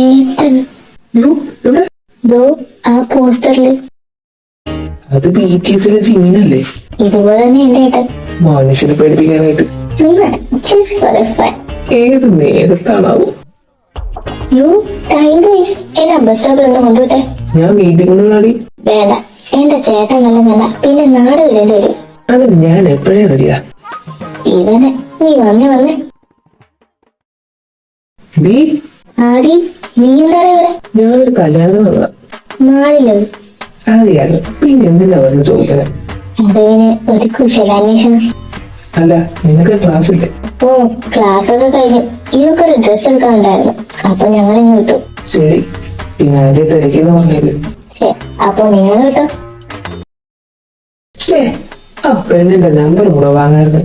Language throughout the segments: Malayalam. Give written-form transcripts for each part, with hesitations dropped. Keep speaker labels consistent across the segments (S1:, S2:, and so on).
S1: ഏട്ടൻ
S2: യ്യോ, എവിടെ?
S1: ദോ ആ പോസ്റ്ററില്
S2: അത് BTS-ലെ ജിമിനല്ലേ?
S1: ഇതുപോലെ തന്നെ എന്റെ ഏട്ടൻ.
S2: മനുഷ്യനെ പേടിപ്പിക്കാനായിട്ട്.
S1: ചുമ്മാ just for a fun.
S2: ഏത് നേരത്താണാവോ?
S1: യു ടൈം പോയി. എന്നെ ബസ് സ്റ്റോപ്പിൽ ഒന്ന് കൊണ്ടുവിട്ടെ.
S2: ഞാൻ വീട്ടിൽ കൊണ്ടുപോയി.
S1: വേണ്ട, എന്റെ ചേട്ടൻ വെള്ളം കണ്ട പിന്നെ നാട് വിടേണ്ടി വരും.
S2: അതിന് ഞാൻ എപ്പോഴേ റെഡിയാ.
S1: ഇവനെ നീ വന്നേ
S2: നീ
S1: ആദി, നീ എന്താണ് ഇവിടെ?
S2: ഞാനൊരു കല്യാണത്തിന് വന്നതാ.
S1: നാളിലോ?
S2: അറിയാലോ, പിന്നെ എന്തിനാ പറഞ്ഞു ചോദിക്കണേ?
S1: അതിന് ഒരു കുശലാന്വേഷണം.
S2: അല്ല, നിനക്ക് ക്ലാസ് ഇല്ലേ?
S1: ഓ, ക്ലാസ് ഒക്കെ കഴിഞ്ഞു. ഇവക്കൊരു ഡ്രസ് എടുക്കാനുണ്ടായിരുന്നു, അപ്പൊ ഞങ്ങൾ ഇങ്ങ് വിട്ടു.
S2: ശരി, പിന്നെ ആദ്യം തിരക്കെന്ന് പറഞ്ഞത്.
S1: അപ്പൊ നിങ്ങൾ വിട്ടോ?
S2: ആ പെണ്ണിന്റെ നമ്പർ കൂടെ വാങ്ങാറുണ്ട്.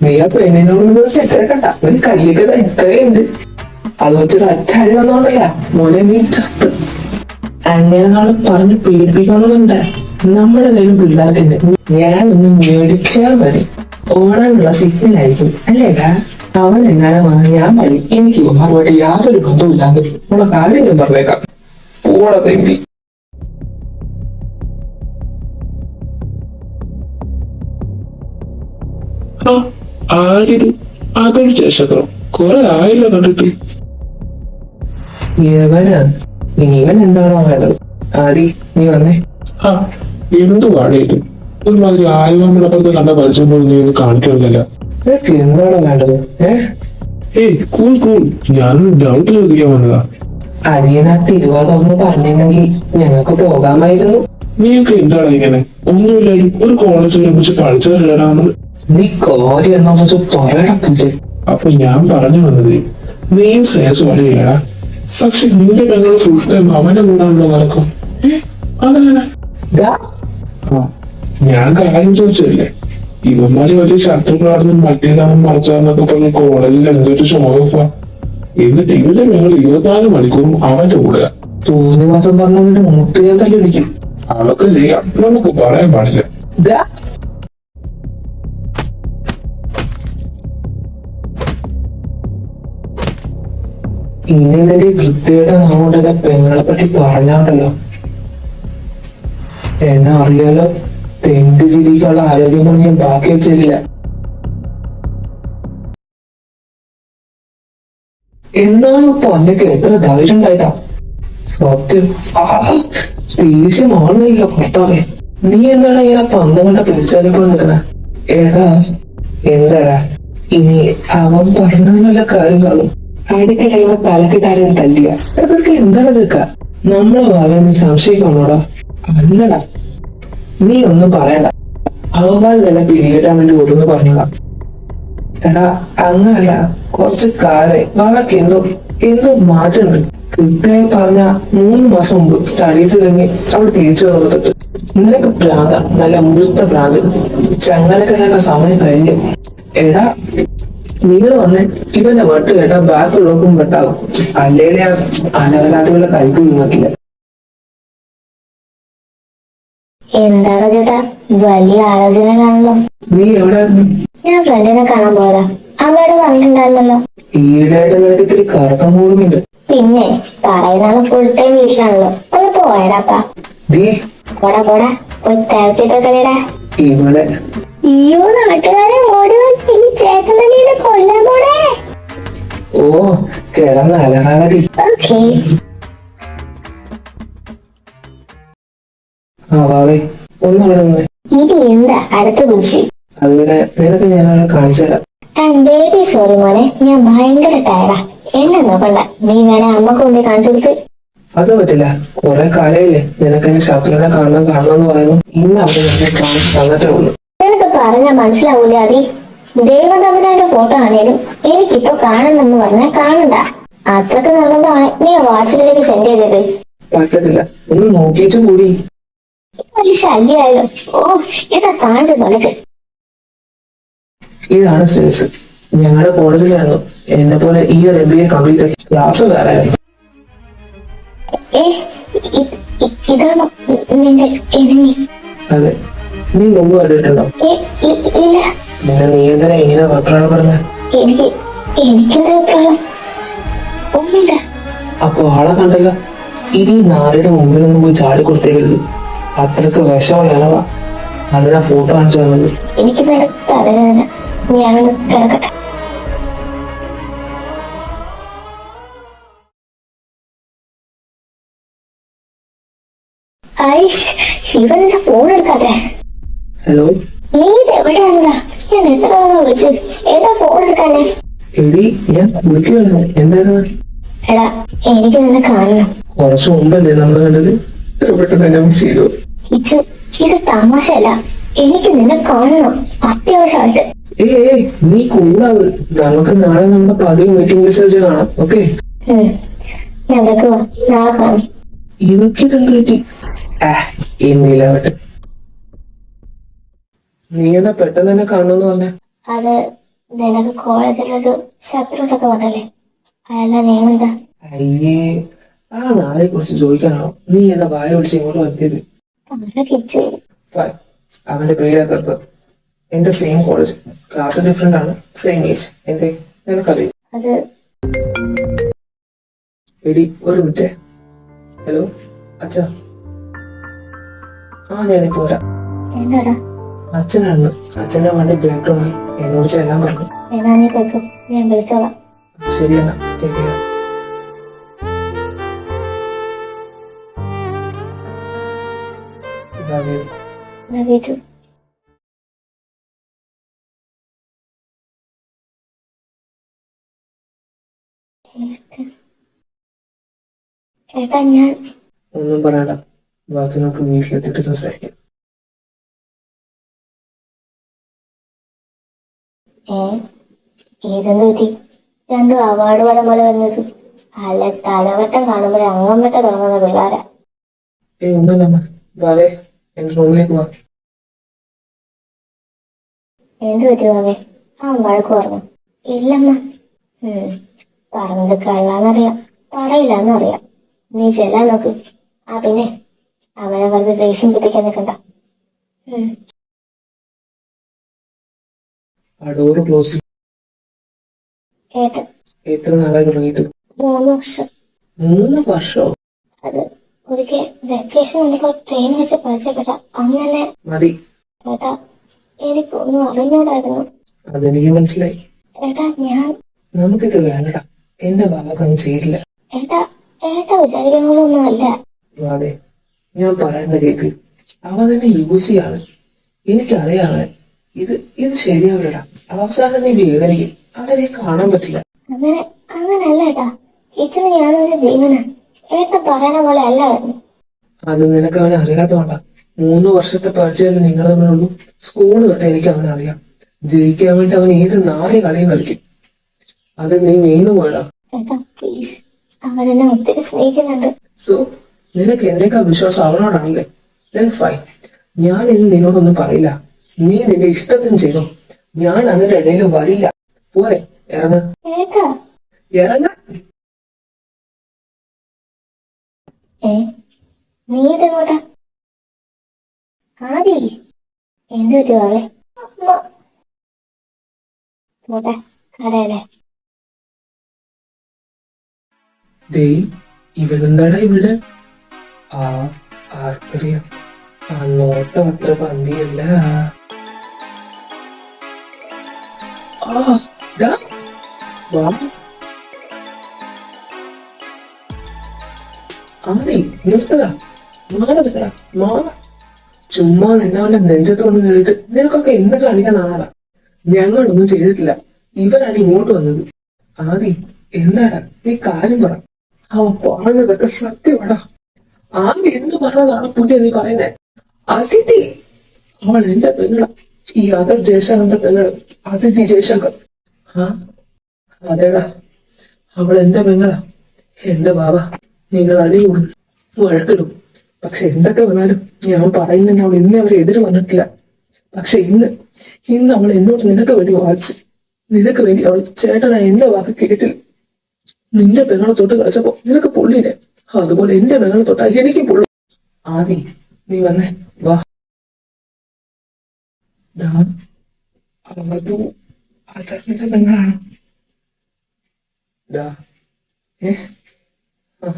S2: നീ ആ പെണ്ണിനോട് ചെക്കണ്ട, ഒരു കല്ലിക്കഥ ഇത്രയുണ്ട്. അത് വെച്ചൊരു അറ്റാഴി വന്നോണ്ടല്ല മോനെ, നീ ചത്ത്. അങ്ങനെ നാളെ പറഞ്ഞ് പേടിപ്പിക്കണമെന്നുണ്ട്. നമ്മുടെ കയ്യിൽ പിള്ളേർക്ക് ഞാനൊന്ന് മേടിച്ചാ മതി, ഓടാനുള്ള സിഗ്നൽ ആയിരിക്കും അല്ലേടാ. അവൻ എങ്ങനെ വന്ന് ഞാൻ പറയും എനിക്ക് അവരുമായിട്ട് യാതൊരു ബന്ധവുമില്ലാന്ന് ഉള്ള കാര്യം ഞാൻ പറഞ്ഞേക്കാം. ഓടാ തമ്പി. ആരിത്? അതൊരു ചേഷക്രം, കുറെ ആയല്ലോ കണ്ടിട്ട്. യവനാ, ഇവൻ എന്താണോ വേണ്ടത്? ആദി, നീ വന്നേ.
S3: എന്തുവാണ് ഇത്? ഒരുമാതിരി ആലുവാമലപ്പുറത്ത് കണ്ട പരിചയം പോലും നീ ഒന്ന് കാണിക്കുന്നില്ല.
S2: നിനക്ക് എന്താണോ വേണ്ടത്?
S3: ഏയ് കൂൾ കൂൾ, ഞാനൊരു ഡൗട്ട് ചോദിക്കാൻ വന്നതാ.
S2: അനിയനാ തിരുവാതൊന്ന് പറഞ്ഞിരുന്നെങ്കിൽ ഞങ്ങൾക്ക് പോകാമായിരുന്നു.
S3: നീയൊക്കെ എന്താണ് ഇങ്ങനെ? ഒന്നുമില്ലാലും ഒരു കോളേജിൽ ഒരുമിച്ച് പഠിച്ചവരല്ലടാ നമ്മള്.
S2: നീ കാര്യം എന്നാ പറയണ.
S3: അപ്പൊ ഞാൻ പറഞ്ഞു വന്നത്, നീയും ശ്രേയസ് വഴിയില്ലടാ. പക്ഷെ നിന്റെ പെങ്ങൾ ഫുൾ ടൈം അവന്റെ കൂടാണല്ലോ നടക്കും. അതെങ്ങനെ? ഞാൻ കാര്യം ചോദിച്ചതല്ലേ. ഇവന്മാര് വലിയ ശത്രുക്കളാണെന്നും മറ്റേതാണെന്നും മറിച്ചാന്നൊക്കെ പറഞ്ഞ് കോളേജിൽ എന്തൊരു ഷോ ഓഫാ. എന്നിട്ട് ഇവന്റെ പെങ്ങൾ 24 മണിക്കൂറും അവന്റെ കൂടെ.
S2: തോന്നിയ മാസം പറഞ്ഞതിന്റെ മുട്ട് ഞാൻ തല്ലിടിക്കും.
S3: അതൊക്കെ ചെയ്യാം, നമുക്ക് പറയാൻ പാടില്ല.
S2: ഇനി ഇതിന്റെ വൃത്തിയുടെ നാമോടെ പെങ്ങളെ പറ്റി പറഞ്ഞാണ്ടല്ലോ. എന്നെ അറിയാലോ, തെണ്ടി ജീവിക്കാനുള്ള ആരോഗ്യം ഞാൻ ബാക്കി വെച്ചില്ല. എന്നാണ് ഇപ്പൊ അന്നൊക്കെ എത്ര ധൈര്യം ഉണ്ടായിട്ടാ? സത്യം ദേഷ്യമാണെന്നില്ല ഭർത്താവേ. നീ എന്താണ് ഇങ്ങനെ പന്തം കണ്ട പിടിച്ചാലിപ്പോ നിൽക്കണ? എടാ എന്താടാ, ഇനി അവൻ പറഞ്ഞതിനുള്ള കാര്യങ്ങളും അടിക്കടി ഇവ തലക്കിട്ടാരും തല്ലിയ അതൊക്കെ എന്താണ് കേൾക്ക? നമ്മളെ ഭാവി നീ സംശയിക്കണോടാ? അല്ലടാ, നീ ഒന്നും പറയണ്ട. അവന്മാർ തന്നെ പിരിയിട്ടാൻ വേണ്ടി ഓരോന്ന് പറഞ്ഞോടാ. എടാ അങ്ങനല്ല, കുറച്ച് കാലം അവൾക്ക് എന്തോ മാറ്റമുണ്ട്. കൃത്യമായി പറഞ്ഞ 3 മാസം മുമ്പ് സ്റ്റഡീസ് കഴിഞ്ഞ് അവൾ തിരിച്ചു വന്നിട്ട് നിനക്ക് ഭ്രാന്ത, നല്ല മുഴുത്ത ഭ്രാന്ത്. ചങ്ങലക്കെട്ടേണ്ട സമയം കഴിഞ്ഞു. എടാ നിങ്ങൾ വന്ന് ഇവന്റെ വെട്ട് കേട്ടാ ബാക്കിയുള്ളവർക്കും വെട്ടാകും. അല്ലേലെ അലവലാതുകളുടെ കൈക്ക് നിന്നിട്ടില്ല.
S1: എന്താണ് ചേട്ടാ, വലിയ ആലോചനകളാണല്ലോ.
S2: നീ എവിടെയായിരുന്നു?
S1: ഞാൻ ഫ്രണ്ടിനെ കാണാൻ പോയതാ. അമ്മയോട് പറഞ്ഞിട്ടുണ്ടായിരുന്നല്ലോ.
S2: ഈടായിട്ട് നിനക്ക് ഇത്തിരി കറക്കം കൂടുന്നുണ്ട്.
S1: പിന്നെ പറയുന്ന ഫുൾ ടൈം വീട്ടിലാണല്ലോ. ഒന്ന് പോയടാപ്പാ. പോടാ പോയി തരത്തിട്ട് കളിയടാ.
S2: ഇവിടെ
S1: അയ്യോ, നാട്ടുകാരെ ഓടി വന്ന് ഈ ചേട്ടൻ തന്നെ കൊല്ലാൻ പോടേ.
S2: ഓ കിടന്ന് അലറാതി.
S1: ഓക്കേ.
S2: വാവേ, ഒന്നവിടെ നിന്ന്.
S1: ഇത് എന്താ അടുത്ത കുറിച്ച്?
S2: അതുപോലെ നിനക്ക് ഞാനവിടെ കാണിച്ചു തരാം.
S1: ഐ എം വെരി സോറി മോനെ, ഞാൻ ഭയങ്കര ടയർഡാ. എന്നെ നോക്കണ്ട, നീ വേണേ അമ്മക്ക് കൊണ്ട് കാണിച്ചു കൊടുക്ക്.
S2: അത് പറ്റില്ല, കുറെ കാലയില്ലേ നിനക്ക് എന്റെ ശത്രുവിനെ കാണണമെന്ന് പറയുന്നു. ഇന്ന് അവിടെ നിന്നെ കാണിച്ചു തന്നിട്ടേ ഉള്ളൂ.
S1: നിനക്ക് പറഞ്ഞാ മനസ്സിലാവൂലേ അതി? ദേവതമ്പുരാന്റെ ഫോട്ടോ ആണേലും എനിക്കിപ്പോ കാണണമെന്ന് പറഞ്ഞാൽ കാണണ്ട. അത്രക്ക് നിർബന്ധമാണ് നീ വാട്സാപ്പിലേക്ക് സെൻഡ് ചെയ്തത്.
S2: പറ്റത്തില്ല, ഒന്ന് നോക്കിച്ചും കൂടി.
S1: വലിയ ശല്യമായാലും. ഓ, ഇതാ കാണിച്ചു തൊലക്ക്.
S2: ഇതാണ് ശ്രേയസ്, ഞങ്ങളുടെ കോളേജിലായിരുന്നു. എന്നെ പോലെ ഈ MBA കംപ്ലീറ്റ് ആക്കി. ക്ലാസ് വേറെ ആയിരുന്നു.
S1: ഇതാണോ നിന്റെ എനിമി?
S2: അതെ, നീ മുമ്പ് കണ്ടിട്ടുണ്ടോ?
S1: ഇല്ല.
S2: പിന്നെ നീ എന്തിനാ ഇങ്ങനെ വെപ്രാളം പറഞ്ഞ?
S1: എനിക്കെന്താ വെപ്രാളം? ഒന്നുമില്ല.
S2: അപ്പൊ ആളെ കണ്ടല്ലോ. ഇനി നാരയുടെ മുമ്പിലൊന്നും പോയി ചാടി കൊടുത്തേക്കരുത്. അത്രക്ക് വിഷമയാണവ. അതിനാ ഫോട്ടോ കാണിച്ചു തന്നത്.
S1: എനിക്ക് നല്ല തലവേദന, ഞാനൊന്ന് കിടക്കട്ടെ. ഐഷ്, ഇവനെന്താ ഫോൺ എടുക്കാതെ?
S2: ഹലോ
S1: നീ ഇത് എവിടെയാണടാ? ഞാൻ എത്ര തവണ വിളിച്ചു, എന്താ ഫോൺ എടുക്കാനെ?
S2: എടി, ഞാൻ കുളിക്കുവായിരുന്നു. എന്തായിരുന്നു?
S1: എടാ, എനിക്ക് നിന്നെ കാണണം.
S2: കുറച്ചു മുമ്പല്ലേ നമ്മൾ കണ്ടത്? ഇത്ര പെട്ടെന്ന് എന്നെ മിസ് ചെയ്തു.
S1: ഇച്ചു, ഇത് തമാശയല്ല, എനിക്ക് നിന്നെ കാണണം അത്യാവശ്യമായിട്ട്.
S2: ഏ നീ കൂടാവ്. നമുക്ക് നാളെ നമ്മുടെ പതിവ് മീറ്റിംഗ് റിസർച്ച് കാണാം. ഓക്കെ?
S1: ഞാൻ വെക്കുക, നാളെ കാണും.
S2: ഇവക്കിതെന്ത് പറ്റി? ഇന്നില്ലാവട്ടെ. നീ എന്നാ പെട്ടെന്ന് തന്നെ കാണുമെന്ന് പറഞ്ഞേ?
S1: അത് നിനക്ക് കോളേജിലൊരു ശത്രുണ്ടൊക്കെ പറഞ്ഞല്ലേ, അയാളുടെ നിയമം എന്താ?
S2: അയ്യേ, ആ നാളെ കുറിച്ച് ചോദിക്കാനാണോ നീ എന്നെ വായ പിടിച്ച് ഇങ്ങോട്ട് വന്നത്?
S1: കിച്ചു,
S2: ഫൈൻ. അവന്റെ പേരൊക്കെ എന്റെ സെയിം കോളേജ്, ക്ലാസ് ഡിഫറെന്റ് ആണ്, സെയിം ഏജ്. എന്തേ, നിനക്കറിയും?
S1: അത്
S2: എടി, ഒരു മിനിറ്റ്. ഹലോ അച്ഛാ. ഞാനിപ്പോ വരാം.
S1: എന്താടാ?
S2: അച്ഛനായിരുന്നു. അച്ഛന്റെ വണ്ടി ബ്രേക്ക് ഡൗൺ ആയി. എന്നോട് ചെല്ലാൻ പറഞ്ഞു.
S1: എന്നാ നീ കേൾക്കും, ഞാൻ വിളിച്ചോളാം.
S2: ശരി എന്നാ, take care. Love you.
S1: Love you too. ഏട്ടാ, ഞാൻ
S2: ഒന്നും പറയണ്ട. ബാക്കി നമുക്ക് വീട്ടിലെത്തിയിട്ട് സംസാരിക്കാം.
S1: ഏതെന്ത് പറ്റി? രണ്ടും അവാർഡ് പടം പോലെ വന്നത്. അല്ല, തലവട്ടം കാണുമ്പോൾ അംഗം വെട്ട തുടങ്ങുന്ന പിള്ളേരാ.
S2: ഒന്നുമില്ലമ്മ. വാവേ, എന്റെ റൂമിലേക്ക് വാ.
S1: എന്ത് പറ്റി മാമേ? ആ വഴക്ക് പറഞ്ഞു? ഇല്ലമ്മ. പറഞ്ഞത് കള്ളാന്നറിയാം, പറയില്ലെന്നറിയാം. നീ ചെല്ലാൻ നോക്ക്. പിന്നെ അവനെ വെറുതെ ദേഷ്യം പിടിപ്പിക്കാൻ നിൽക്കണ്ട.
S2: ആ ഡോറ് ക്ലോസ്.
S1: ഏട്ടൻ
S2: എത്ര നാളായി തുടങ്ങിയിട്ട്?
S1: 3 വർഷം.
S2: 3 വർഷമോ?
S1: അത് ഒരിക്കൽ വെക്കേഷൻ വന്നപ്പോ ട്രെയിൻ വെച്ച് പരിചയപ്പെട്ട അങ്ങനെ.
S2: മതി.
S1: ഏട്ടാ, എനിക്കൊന്നും അറിഞ്ഞൂടായിരുന്നു.
S2: അതെനിക്ക് മനസ്സിലായി.
S1: ഏട്ടാ, ഞാൻ
S2: നമുക്കിത് വേണ്ടടാ. എന്റെ ഭാഗം ചെയ്യില്ല.
S1: ഏട്ടാ വിചാരിക്കുന്നൊന്നും അല്ല.
S2: വാവേ, ഞാൻ പറയുന്ന കേക്ക്. അവ തന്നെ യൂസ് ചെയ്യാണ്. എനിക്കറിയാതെ ഇത് ശരിയാവില്ലടാ. അവസാനം നീ വേദനിക്കും. അതെനിക്ക് കാണാൻ പറ്റില്ല.
S1: അങ്ങനല്ല ഏട്ടാ. കിച്ചണ് ഞാൻ വെച്ച ജീവനാ. ഏട്ടൻ പറയണ പോലെ അല്ലായിരുന്നു.
S2: അത് നിനക്ക് അവനെ അറിയാത്തതുകൊണ്ടാ. 3 വർഷത്തെ പരിചയം നിങ്ങൾ തമ്മിലുള്ളൂ. സ്കൂള് തൊട്ട് എനിക്ക് അവനെ അറിയാം. ജയിക്കാൻ വേണ്ടി അവൻ ഏത് നാറിയ കളിയും കളിക്കും. അത് നീ വീണു പോയടാ.
S1: ഏട്ടാ പ്ലീസ്, അവനെന്നെ ഒത്തിരി സ്നേഹിക്കുന്നുണ്ട്.
S2: സോ നിനക്ക് എന്നേക്കാൾ വിശ്വാസം അവനോടാണല്ലേ? Then fine. ഞാൻ ഇനി നിന്നോടൊന്നും പറയില്ല. നീ നിന്റെ ഇഷ്ടത്തിന് ചെയ്തോ. ഞാൻ അതിന്റെ ഇടയിൽ വരില്ല. പോരെ, ഇറങ്ങ.
S1: ഏട്ടാ,
S2: ഇറങ്ങ.
S1: നീ ഇതെങ്ങോട്ടാ? ആദി, എന്ത് പറ്റും അവളെ? പോട്ടെ, കരയല്ലേ.
S2: ഡേയ്, ഇവനെന്താടാ ഇവിടെ? ആർക്കറിയാം. ആ നോട്ടം അത്ര പന്തിയല്ല. ആദി, നിർത്തടാ. മാറതിക്കടാ, മാറ. ചുമ്മാ നിന്നവന്റെ നെഞ്ചത്ത് വന്ന് കയറിയിട്ട് നിനക്കൊക്കെ എന്ത് കാണിക്കാനാണാടാ? ഞങ്ങളൊന്നും ചെയ്തിട്ടില്ല. ഇവരാണ് ഇങ്ങോട്ട് വന്നത്. ആദി, എന്താടാ നീ കാര്യം പറ. അവൻ പറഞ്ഞതൊക്കെ സത്യമാടാ. ആദി എന്ത് പറഞ്ഞതാണ് പുതിയ നീ പറയുന്നേ? അതിഥി, അവൾ എന്റെ പെങ്ങള. ഈ അതർ ജയശങ്കറിന്റെ പെങ്ങള് അതിഥി ജയശങ്കർ. അതേടാ, അവൾ എന്റെ പെങ്ങളാ. എന്റെ ബാബ, നിങ്ങൾ അടികൂടും, വഴക്കിടും. പക്ഷെ എന്തൊക്കെ വന്നാലും ഞാൻ പറയുന്നതിന് അവൾ ഇന്നേ അവരെ എതിര് പറഞ്ഞിട്ടില്ല. പക്ഷെ ഇന്ന് അവൾ എന്നോട് നിനക്ക് വേണ്ടി വാദിച്ചു. നിനക്ക് വേണ്ടി അവൾ ചേട്ടനായ എന്റെ വാക്ക് കേട്ടില്ല. നിന്റെ പെങ്ങളെ തൊട്ട് കളിച്ചപ്പോ നിനക്ക് പൊള്ളിയില്ലേ? അതുപോലെ എന്റെ പെങ്ങളെ തൊട്ടാ എനിക്ക് പൊള്ളും. ആദി, നീ വന്നേ, വാ. അവതു അതറിന്റെ പെങ്ങളാണ്. ആ,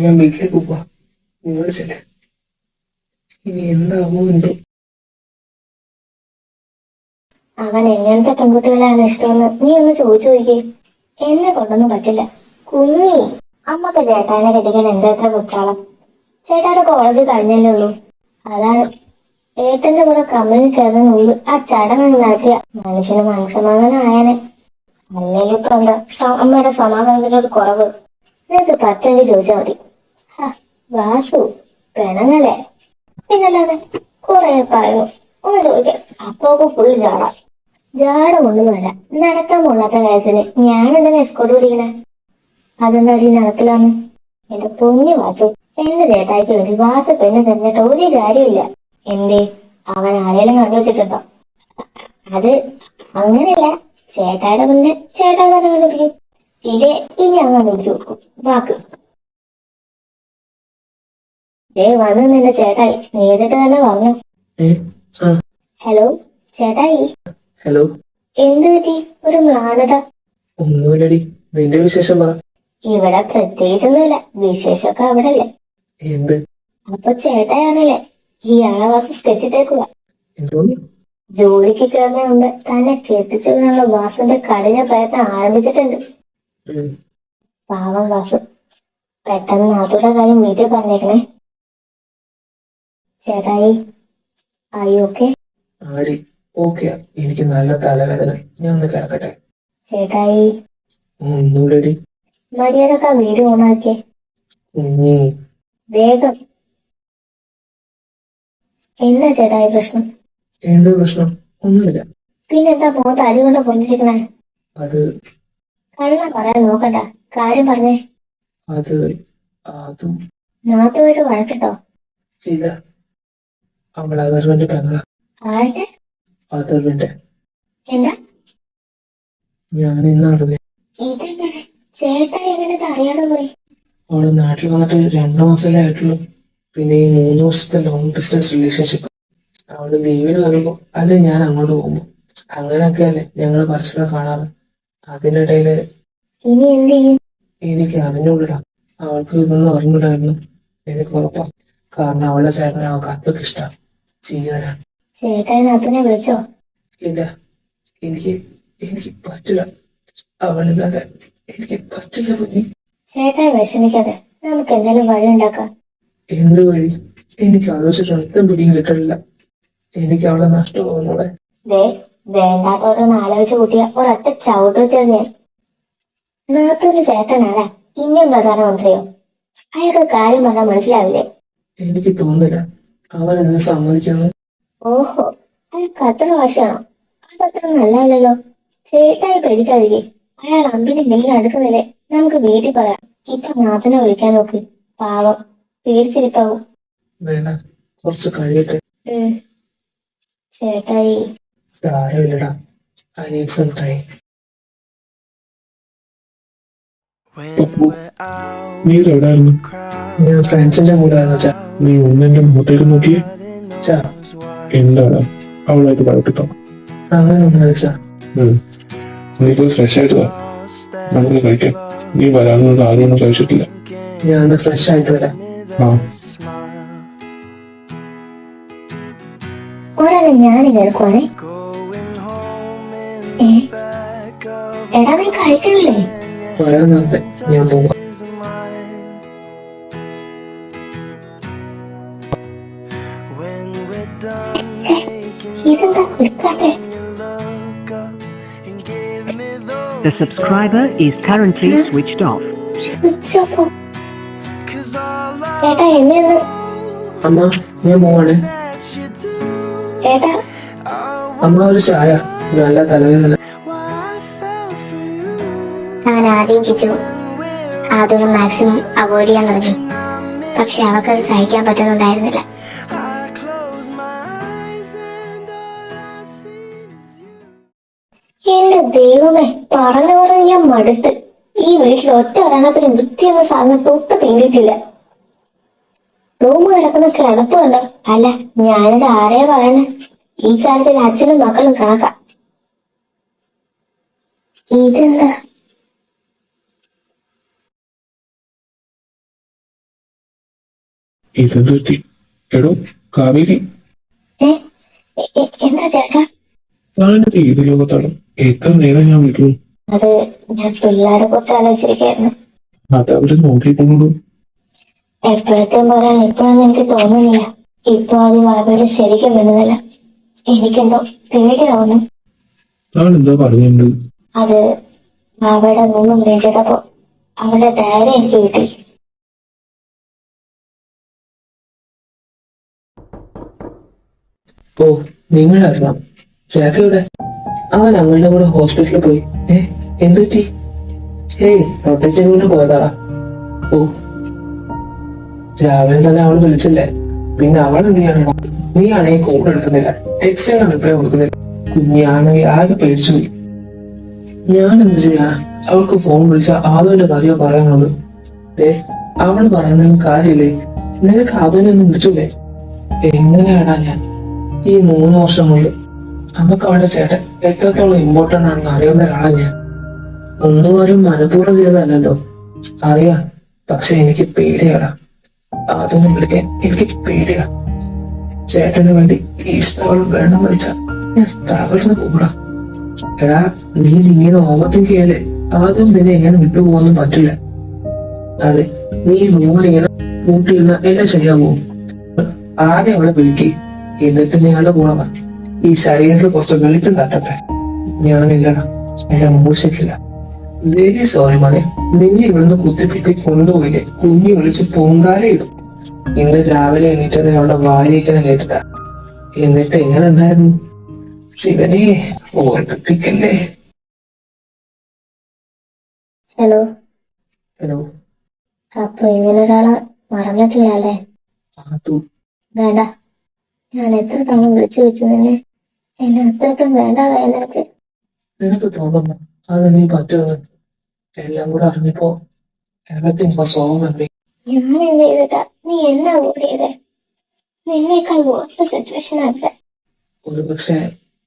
S2: ഞാൻ വീട്ടിലേക്ക് പോവാ. നിങ്ങൾ ചെല്ലേ. ഇനി എന്താകുമോ എന്തോ.
S1: അവൻ എങ്ങനത്തെ പെൺകുട്ടികളാണ് ഇഷ്ടമെന്ന് നീ ഒന്ന് ചോദിച്ചു നോക്കിയേ. എന്നെ കൊണ്ടൊന്നും പറ്റില്ല. കുഞ്ഞി, അമ്മക്ക് ചേട്ടാനെ കെട്ടിക്കാൻ എന്താ എത്ര കുട്ടാളം. ചേട്ടായുടെ കോളേജ് കഴിഞ്ഞല്ലേ ഉള്ളൂ. അതാണ് ഏട്ടന്റെ കൂടെ കമ്പനി കയറുന്ന മുമ്പ് ആ ചടങ്ങ് നടത്തിയ മനുഷ്യന് മനസ്സമാധാനം ആയാനെ. അല്ലെങ്കിൽ ഇപ്പൊ എന്താ അമ്മയുടെ സമാധാനത്തിനൊരു കുറവ്. നിനക്ക് പറ്റുമെങ്കിൽ ചോദിച്ചാൽ മതി. വാസു പെണങ്ങല്ലേ. പിന്നല്ലാതെ കുറെ പറയുന്നു ഒന്ന് ചോദിക്കാം. അപ്പൊക്കെ ഫുൾ ജാട കൊണ്ടൊന്നുമല്ല. നടക്കാൻ കൊള്ളാത്ത കാര്യത്തിന് ഞാൻ എന്തിനാ എസ്കോട്ട് പിടിക്കണേ? അതെന്താ അടി നടക്കില്ലാന്ന്? എന്റെ പൊന്നി വാസു, എന്റെ ചേട്ടായിക്ക് വേണ്ടി വാസു പെണ്ണ് തന്നിട്ട് ഒരു കാര്യമില്ല. എന്തേ, അവൻ ആരെങ്കിലും കണ്ടുവച്ചിട്ടുണ്ടോ? അത് അങ്ങനെയല്ല. ചേട്ടായുടെ മുന്നേ ചേട്ടായി തന്നെ കണ്ടുപിടിക്കും. ഇതേ ഇനി അങ്ങ് കണ്ടുപിടിച്ചു കൊടുക്കും. വാക്ക് വന്നു നിന്റെ ചേട്ടായി നേരിട്ട് തന്നെ പറഞ്ഞു. ഹലോ ചേട്ടായി.
S2: ഹലോ.
S1: എന്ത് പറ്റി ഒരു മ്ലാനത?
S2: ഒന്നുമില്ലടി, നിന്റെ വിശേഷം പറ.
S1: ഇവിടെ പ്രത്യേകിച്ചൊന്നുമില്ല. വിശേഷമൊക്കെ അവിടെ അല്ലേ.
S2: എന്ത്?
S1: അപ്പൊ ചേട്ടായാണല്ലേ ഈ ആളവാസം സ്കെച്ചിട്ടേക്കുക.
S2: എന്തോന്ന്?
S1: ജോലിക്ക് കയറുന്ന മുമ്പ് തന്നെ കെട്ടിച്ചു വിടാനുള്ള വാസുവിന്റെ കഠിന പ്രയത്നം ആരംഭിച്ചിട്ടുണ്ട്. പാവം വാസു. പെട്ടെന്ന് നാത്തോടെ കാര്യം വീട്ടിൽ പറഞ്ഞേക്കണേ. ചേട്ടായി ഓക്കെ?
S2: ആടി ഓക്കെ. എനിക്ക് നല്ല തലവേദന, ഞാൻ ഒന്ന് കിടക്കട്ടെ.
S1: ചേട്ടായി
S2: ഒന്നുകൂടി.
S1: മര്യാദക്ക് ആ വീട് ഓണാക്കിയേ
S2: കുഞ്ഞി.
S1: വേഗം. എന്താ ചേട്ടായി പ്രശ്നം?
S2: എന്ത് പ്രശ്നം? ഒന്നുമില്ല.
S1: പിന്നെന്താ മുഖത്ത് അടി കൊണ്ട് പൊളിച്ചിരിക്കണേ?
S2: അത്
S1: കള്ളം പറയാൻ നോക്കണ്ട, കാര്യം പറഞ്ഞേ.
S2: അത് അതും
S1: നാത്തുമായിട്ട് വഴക്കിട്ടോ?
S2: ഇല്ല, അവൾ അതർവന്റെ പെങ്ങള.
S1: ആരുടെ?
S2: അതർവന്റെ.
S1: എന്താ?
S2: ഞാൻ ഇന്നറിഞ്ഞെ.
S1: ഇതെങ്ങനെ ചേട്ടായി എങ്ങനെ അറിയാതെ പോയി?
S2: അവള് നാട്ടിൽ വന്നിട്ട് 2 മാസമല്ലേ ആയിട്ടുള്ളൂ. പിന്നെ ഈ 3 വർഷത്തെ ലോങ് ഡിസ്റ്റൻസ് റിലേഷൻഷിപ്പ്. അവള് ലീവിന് വരുമ്പോ അല്ലെ ഞാൻ അങ്ങോട്ട് പോകുമ്പോ അങ്ങനെയൊക്കെയല്ലേ ഞങ്ങൾ പരസ്പരം കാണാറ്. അതിനിടയില്
S1: ഇനി എന്ത് ചെയ്യും?
S2: എനിക്ക് അറിഞ്ഞുകൂടാ. അവൾക്ക് ഇതൊന്നും അറിഞ്ഞൂടായിരുന്നു. എനിക്ക് ഉറപ്പാ. കാരണം അവളുടെ ചേട്ടനെ അവൾക്ക് അത്രയ്ക്ക് ഇഷ്ടം. ജീവനാണ്.
S1: ചേട്ടായി നാത്തുനെ വിളിച്ചോ?
S2: ഇല്ല, എനിക്ക് എനിക്ക് പറ്റില്ല. അവളില്ലാതെ എനിക്ക് പറ്റില്ല കുഞ്ഞി.
S1: ചേട്ടായി വിഷമിക്കാതെ, നമുക്ക് എന്തെങ്കിലും വഴി ഉണ്ടാക്കാം.
S2: എന്ത് വഴി? എനിക്ക് ആലോചിച്ചിട്ട് ഒട്ടും പിടിയും കിട്ടില്ല. എനിക്ക് അവളെ നഷ്ടമാവുന്നൂടെ.
S1: വേണ്ടാത്തവരൊന്ന് ആലോചിച്ച് കൂട്ടിയ ഒരൊറ്റ ചവിട്ട് വെച്ചത് ഞാൻ. നാത്തൂന്റെ ചേട്ടനാരാ? ഇന്ത്യൻ പ്രധാനമന്ത്രിയോ? അയാൾക്ക് കാര്യം പറഞ്ഞാൽ മനസ്സിലാവില്ലേ?
S2: എനിക്ക് തോന്നുന്നില്ല അവൻ ഇത് സമ്മതിക്കുന്നു.
S1: ഓഹോ, അയാൾക്ക് അത്ര വാശിയാണോ? അതത്ര നല്ലല്ലോ. ചേട്ടായി പേടിക്കാതിരിക്കെ. അയാൾ അമ്പിന് മെയിൻ അടുക്കുന്നില്ലേ. നമുക്ക് വീട്ടിൽ പറയാം. ഇപ്പൊ നാഥനെ വിളിക്കാൻ നോക്ക്. പാവം പേടിച്ചിരിപ്പാവും.
S2: വേണ്ട, കുറച്ച് കഴിയട്ടെ.
S1: ചേട്ടായി
S2: സാരമില്ലടാ. I need some time.
S3: നീ ഇതെവിടായിരുന്നു?
S2: ഞാൻ ഫ്രണ്ട്സിന്റെ കൂടെ ആയിരുന്നു.
S3: നീ ഒന്നെന്റെ മുഖത്തേക്ക് നോക്കിയേ.
S2: ചാ
S3: എന്താണ് അവളായിട്ട് വഴക്കിട്ടോ?
S2: അങ്ങനെ ഒന്ന് കളിച്ചാ.
S3: നീ പോയി ഫ്രഷ് ആയിട്ട് വാ, നമുക്ക് കഴിക്കാം. നീ വരാനുള്ള ആരും കഴിച്ചിട്ടില്ല.
S2: ഞാൻ ഒന്ന് ഫ്രഷ് ആയിട്ട് വരാം.
S1: ഒരെണ്ണം ഞാനിങ്ങ് എടുക്കുവാണേ. എടാ നീ കഴിക്കണില്ലേ?
S2: വരാതെ ഞാൻ പോവാം.
S1: ഇതെന്താ നിൽക്കാത്തെ?
S4: The subscriber is currently switched off.
S1: Switch off. ഏട്ടാ എന്നെയൊന്ന്.
S2: അമ്മ ഞാൻ പോവാണ്.
S1: ഏട്ടാ
S2: അമ്മ ഒരു ചായ. നല്ല തലവേദന.
S1: ഞാൻ ആദ്യം കിച്ചു ആദ്യം മാക്സിമം അവോയ്ഡ് ചെയ്യാൻ തുടങ്ങി. പക്ഷെ അവക്കത് സഹിക്കാൻ പറ്റുന്നുണ്ടായിരുന്നില്ല. എന്റെ ദൈവമേ, പറഞ്ഞു പറഞ്ഞ് ഞാൻ മടുത്ത്. ഈ വീട്ടിൽ ഒറ്റ ഒരെണ്ണത്തിന് വൃത്തിയെന്ന സാധനം തൊട്ട് തീണ്ടിട്ടില്ല. റൂം കിടക്കുന്ന കിടപ്പ് കണ്ടോ? അല്ല, ഞാനിത് ആരെയാ പറയണേ? ഈ കാര്യത്തിൽ അച്ഛനും മക്കളും കണക്കാ. ഇതെന്താ?
S3: ഇതെന്ത് പറ്റി? എടോ കാവേരി,
S1: എന്താ ചേട്ടാ?
S3: താനത് ഏത് ലോകത്താണ്? എത്ര നേരം ഞാൻ വിളിക്കുന്നു.
S1: അത് ഞാൻ പിള്ളേരെ കുറിച്ച് ആലോചിച്ചിരിക്കായിരുന്നു.
S3: അതവിടെ നോക്കിക്കൊണ്ടു.
S1: എപ്പോഴത്തെയും പറയാൻ എപ്പോഴൊന്നും എനിക്ക് തോന്നുന്നില്ല. ഇപ്പൊ അത് വാവയുടെ ശരിക്കും വീണതല്ല. എനിക്കെന്തോ പേടിയാവുന്നു.
S3: താൻ എന്താ പറഞ്ഞിട്ടുണ്ട്?
S1: അത് വാവയുടെ മുമ്പ് വിളിച്ചതപ്പോ അവളുടെ ഡയറി എനിക്ക് കിട്ടി.
S2: ഓ, നിങ്ങളറിയാം ജാക്ക് ഇവിടെ. അവൻ അവളുടെ കൂടെ ഹോസ്പിറ്റലിൽ പോയി. എന്തുപറ്റി? പ്രത്യേകിച്ച് കൂടെ പോയതാടാ. ഓ, രാവിലെ തന്നെ അവൾ വിളിച്ചില്ലേ? പിന്നെ അവൾ എന്ത് ചെയ്യാനാണോ? നീ ആണെങ്കിൽ കോൾ എടുക്കുന്നില്ല, ടെക്സ്റ്റിന് റിപ്ലൈ കൊടുക്കുന്നില്ല. കുഞ്ഞാണെങ്കിൽ ആകെ പേടിച്ചുപോയി. ഞാൻ എന്ത് ചെയ്യാനാ? അവൾക്ക് ഫോൺ വിളിച്ച ആദ്യമായിട്ട് കാര്യമോ പറയാനുള്ളൂ. അവൾ പറയുന്നതിന് കാര്യമില്ലേ? നിനക്ക് ആദ്യം ഒന്നും വിളിച്ചില്ലേ? എങ്ങനെയാടാ ഞാൻ ഈ 3 വർഷം കൊണ്ട് നമുക്ക് അവളുടെ ചേട്ടൻ എത്രത്തോളം ഇമ്പോർട്ടന്റ് ആണെന്ന് അറിയുന്ന ഒരാളാണ് ഞാൻ. ഒന്നുപോലും മനഃപൂർവ്വം ചെയ്തതല്ലോ, അറിയാം. പക്ഷെ എനിക്ക് പേടിയാടാ. അതൊന്നും വിളിക്കാൻ എനിക്ക് പേടിയാ. ചേട്ടന് വേണ്ടി ഈ ഇഷ്ടം വേണം വിളിച്ച ഞാൻ തകർന്നു പോകൂടാ. എടാ, നീ ഇങ്ങനെ ഓവർത്തിങ്ക് ചെയ്യല്ലേ? ആദ്യം നിന്നെ എങ്ങനെ വിട്ടുപോകാനും പറ്റില്ല. അതെ, നീ റൂമിലിങ്ങനെ കൂട്ടിയിരുന്ന എല്ലാം ശരിയാവോ? ആദ്യം അവളെ വിളിക്കേ, എന്നിട്ട് നിങ്ങളുടെ കൂടെ വാ. ഈ ശരീരത്തിൽ കുറച്ച് വെളിച്ചം തട്ടട്ടെ. ഞാനില്ലടാ, എന്റെ മൂശക്കില്ല. വെരി സോറി മോനെ, നിന്നെ ഇവിടുന്ന് കുത്തിപ്പിത്തി കൊണ്ടുപോയില്ലേ? കുഞ്ഞി വിളിച്ച് പൊങ്കാലയിടും. ഇന്ന് രാവിലെ എണീറ്റത് അവളുടെ വായിലേക്കണ കേട്ടിട്ടാ. എന്നിട്ട് എങ്ങനെ ഉണ്ടായിരുന്നു? ശിവനെ ഓർപ്പിക്കല്ലേ.
S1: ഹലോ.
S2: ഹലോ.
S1: അപ്പൊ ഇങ്ങനെ ഒരാളെ മറന്നിട്ടില്ല അല്ലേ?
S2: അതോ
S1: വേണ്ട, ഞാൻ എത്ര തവണ വിളിച്ചു വെച്ചു നിന്നെ. എന്നെ അത്രയ്ക്കും വേണ്ടാതായി നിനക്ക്.
S2: നിനക്ക് തോന്നുന്നു അത് നീ പറ്റുമെന്ന്? എല്ലാം കൂടെ അറിഞ്ഞപ്പോ everything was over with me.
S1: ഞാൻ എന്ത് ചെയ്തിട്ടാ നീ എന്നെ അവോയ്ഡ് ചെയ്തേ? നിന്നേക്കാൾ വേർസ്റ്റ് സിറ്റുവേഷൻ ആയിരുന്നേ.
S2: ഒരുപക്ഷെ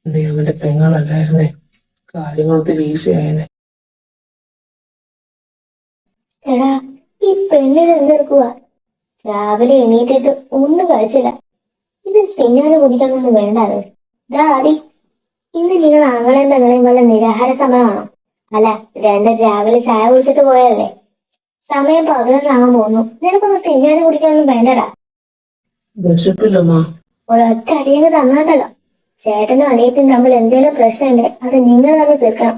S2: നീ അവന്റെ പെങ്ങളല്ലായിരുന്നേ, കാര്യങ്ങളൊക്കെ ഈസി ആയനെ.
S1: എടാ, ഈ പെണ്ണിന് എന്തെടുക്കുക? രാവിലെ എണീറ്റിട്ട് ഒന്നും കഴിച്ചില്ല. ഇത് തിന്നാനും കുടിക്കാനൊന്നും വേണ്ടാതെ. ദാ ആദി, ഇന്ന് നിങ്ങൾ ആങ്ങളെയും പെങ്ങളെയും പോലെ നിരാഹാര സമരമാണോ? അല്ല, രാവിലെ ചായ കുടിച്ചിട്ട് പോയതല്ലേ? സമയം 11 പോകുന്നു. നിനക്കൊന്നും തിന്നാനും കുടിക്കാനൊന്നും വേണ്ടടാ.
S2: വിശപ്പില്ലമ്മ.
S1: ഒരൊറ്റ അടിയങ്ങ് തന്നാണ്ടല്ലോ. ചേട്ടനും അനിയത്തിയും തമ്മിൽ എന്തെങ്കിലും പ്രശ്നമുണ്ട്, അത് നിങ്ങൾ തമ്മിൽ തീർക്കണം.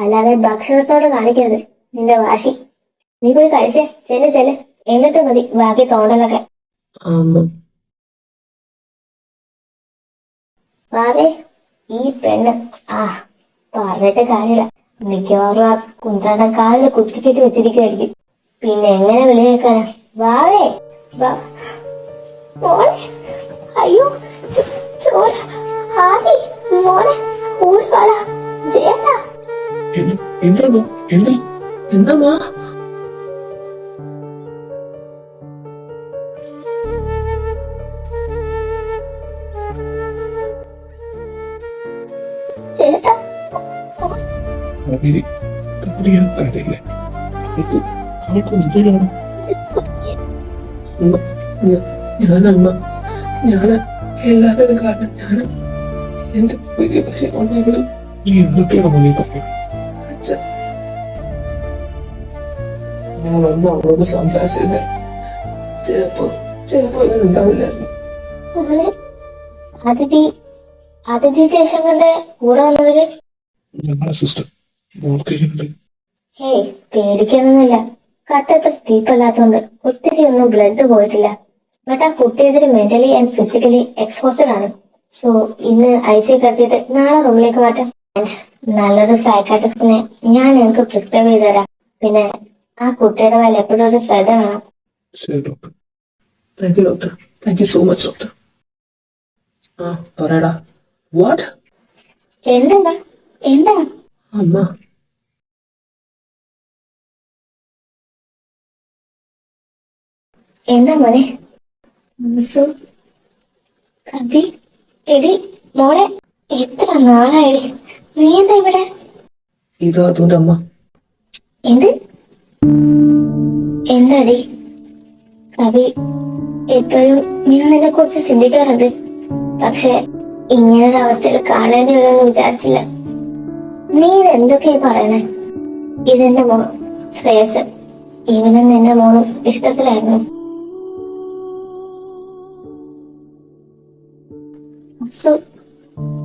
S1: അല്ലാതെ ഭക്ഷണത്തോട് കാണിക്കരുത് നിന്റെ വാശി. നീ പോയി കഴിച്ചേ, ചെല്ല്. എന്നിട്ട് മതി ബാക്കി തോണ്ടലൊക്കെ. വാവേ, ഈ പെണ്ണ് പറഞ്ഞിട്ട് കാര്യമില്ല. മിക്കവാറും ആ കുന്ത്രണ്ടൻ കാലിൽ കുത്തിക്കിട്ട് വെച്ചിരിക്കുമായിരിക്കും. പിന്നെ എങ്ങനെ വിളി കേൾക്കാനാ? വാവേ, മോളെ, അയ്യോ ചോര, ആദി മോനെ, സ്കൂളിൽ വാടാ, ജയേട്ടാ.
S3: എന്താണോ?
S2: എന്താ?
S1: ചേട്ടാ,
S3: കാവേരി, ഞാൻ കണ്ടില്ല. അവൾക്ക് എന്തിനാണ്?
S2: ഞാനമ്മ, ഞാൻ എല്ലാത്തിനും കാരണം ഞാനും എന്റെ വലിയ പശ കൊണ്ടായിരുന്നു.
S3: നീ എന്തൊക്കെയാണ് നീ പറയുന്നത്?
S2: ഞാൻ വന്ന് അവളോട് സംസാരിച്ചിരുന്നേ, ചിലപ്പോ ഇങ്ങനെ ഉണ്ടാവില്ലായിരുന്നു.
S1: മോനെ, അതിഥി ശേഷങ്ങളുടെ കൂടെ വന്നവര്?
S3: ഞങ്ങളുടെ സിസ്റ്റർ മോർക്കുണ്ട്.
S1: ഏയ്, പേടിക്കാനൊന്നുമില്ല. കട്ടത്ര ഡീപ്പല്ലാത്തോണ്ട് ഒത്തിരി ഒന്നും ബ്ലഡ് പോയിട്ടില്ല. ബട്ട് ആ കുട്ടി അതിന് മെന്റലി ആൻഡ് ഫിസിക്കലി എക്സ്പോസ്ഡ് ആണ്. സോ ഇന്ന് ICU കിടത്തിയിട്ട് നാളെ റൂമിലേക്ക് മാറ്റാം. നല്ലൊരു സൈക്കാട്രിസ്റ്റിനെ ഞാൻ എനിക്ക് പ്രിസ്ക്രൈബ് ചെയ്ത് തരാം. പിന്നെ ആ കുട്ടിയുടെ മേലെ എപ്പോഴും ഒരു ശ്രദ്ധ വേണം.
S3: ശരി doctor.
S2: Thank you doctor, thank you so much doctor. പറയടാ. വാട്ട്?
S1: എന്താ
S2: അമ്മ,
S1: എന്താ മോനെ? മിസ്സു, കവി, എടി മോളെ, എത്ര നാളായി നീ എന്താ ഇവിടെ?
S2: ഇതോ അതുകൊണ്ട് അമ്മ.
S1: എന്താടി കവി? എപ്പോഴും ഞാൻ നിന്നെ കുറിച്ച് ചിന്തിക്കാറുണ്ട്. പക്ഷെ ഇങ്ങനൊരു അവസ്ഥയിൽ കാണേണ്ടി വരുമെന്ന് വിചാരിച്ചില്ല. നീ ഇത് എന്തൊക്കെയാ പറയണേ? ഇതെന്റെ മോൻ ശ്രേയസ്. ഇവനും നിന്റെ മോനും ഇഷ്ടത്തിലായിരുന്നു.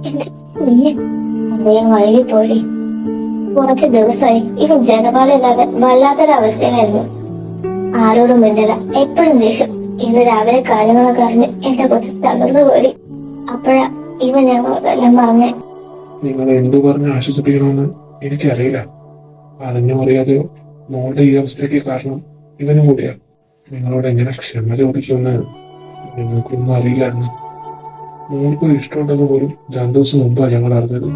S1: എന്റെ കുഞ്ഞ് അദ്ദേഹം വഴി പോയി. കുറച്ച് ദിവസമായി ഇവൻ ജനപാലില്ലാതെ വല്ലാത്തൊരവസ്ഥയിലായിരുന്നു. ആരോടും മിണ്ടില്ല, എപ്പോഴും ദേഷ്യം. ഇന്ന് രാവിലെ കാര്യങ്ങളൊക്കെ അറിഞ്ഞ് എന്റെ കൊച്ചു തകർന്നു പോയി. അപ്പോഴാ ഇവൻ ഞങ്ങളെല്ലാം പറഞ്ഞേ.
S3: നിങ്ങൾ എന്തു പറഞ്ഞ് ആശ്വസിപ്പിക്കണമെന്ന് എനിക്കറിയില്ല. അറിഞ്ഞോ അറിയാതെയോ മോളുടെ ഈ അവസ്ഥയ്ക്ക് കാരണം ഇവനും കൂടിയാണ്. നിങ്ങളോട് എങ്ങനെ ക്ഷമ ചോദിക്കുമെന്ന് നിങ്ങൾക്കൊന്നും അറിയില്ലായിരുന്നു. മോൾക്കൊരു ഇഷ്ടമുണ്ടെന്ന് പോലും 2 ദിവസം മുമ്പാണ് ഞങ്ങൾ അറിഞ്ഞത്.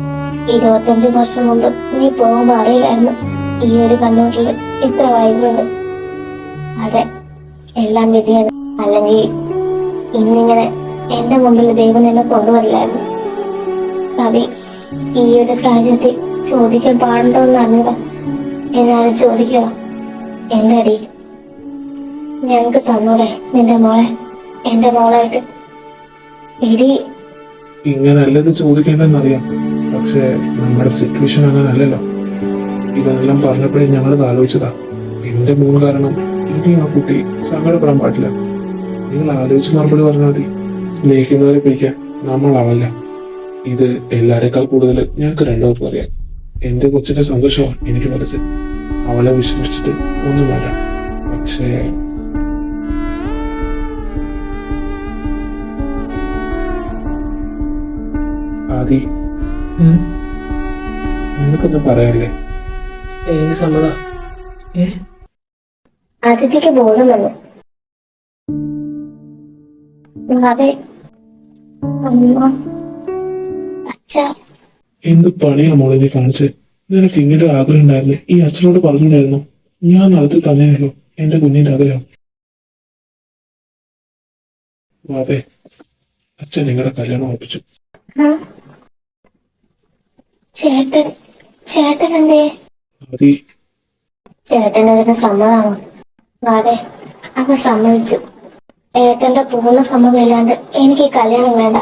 S1: 25 വർഷം മുമ്പ് നീ പോകുമ്പോ അറിയില്ലായിരുന്നു ഈ ഒരു കണ്ണൂരിൽ ഇത്ര വൈകുന്നത്. അതെ, എല്ലാം വിധിയാണ്. അല്ലെങ്കിൽ ഇന്നിങ്ങനെ എന്റെ മുമ്പിൽ ദൈവം എന്നെ കൊണ്ടുവരില്ലായിരുന്നു. കവി ഈ ഒരു സാഹചര്യത്തിൽ ചോദിക്കാൻ പാടുണ്ടോ എന്ന് അറിഞ്ഞതാ. എന്നാലും ചോദിക്കണം. എന്തടി, ഞങ്ങൾക്ക് തന്നൂടെ നിന്റെ മോളെ എന്റെ മോളായിട്ട്? എടി,
S3: ഇങ്ങനല്ലത് ചോദിക്കേണ്ടെന്നറിയാം. പക്ഷെ നമ്മുടെ സിറ്റുവേഷൻ അങ്ങനെ അല്ലല്ലോ. ഇതെല്ലാം പറഞ്ഞപ്പോഴേ ഞങ്ങളത് ആലോചിച്ചതാ. എന്റെ മോൻ കാരണം ഇനി ആ കുട്ടി സങ്കടപ്പെടാൻ പാടില്ല. നിങ്ങൾ ആലോചിച്ച് മറുപടി പറഞ്ഞാൽ മതി. സ്നേഹിക്കുന്നവരെ പിടിക്കാൻ നമ്മളാവല്ല. ഇത് എല്ലാരേക്കാൾ കൂടുതൽ ഞങ്ങൾക്ക് 2 പേർക്കും അറിയാം. എന്റെ കൊച്ചിന്റെ സന്തോഷമാണ് എനിക്ക് വലുത്. അവളെ വിശ്വസിച്ചിട്ട് ഒന്നും വേണ്ട. പക്ഷേ ആദി, നിനക്കൊന്നും പറയാല്ലേ?
S2: എനിക്ക് സമ്മത.
S1: അതിഥിക്ക് ബോധം വന്നു. അതെ, അമ്മ, അച്ഛ.
S3: എന്ത് പണിയാ മോളെ നീ കാണിച്ചത്? നിനക്ക് ഇങ്ങനെ ഒരു ആഗ്രഹം ഉണ്ടായിരുന്നു, ഈ അച്ഛനോട് പറഞ്ഞിട്ടുണ്ടായിരുന്നു. ഞാൻ നടത്തി തന്നേനല്ലോ എന്റെ കുഞ്ഞിന്റെ ആഗ്രഹം. അതെ, അച്ഛൻ നിങ്ങളുടെ കല്യാണം ഉറപ്പിച്ചു.
S1: ചേട്ടൻ എന്തേ?
S3: ആദി,
S1: ചേട്ടനതിന് സമ്മതമാണോ? അതെ, അവൻ സമ്മതിച്ചു. ഏട്ടന്റെ പൂർണ്ണ സമ്മതമില്ലാണ്ട് എനിക്ക് ഈ കല്യാണം വേണ്ട.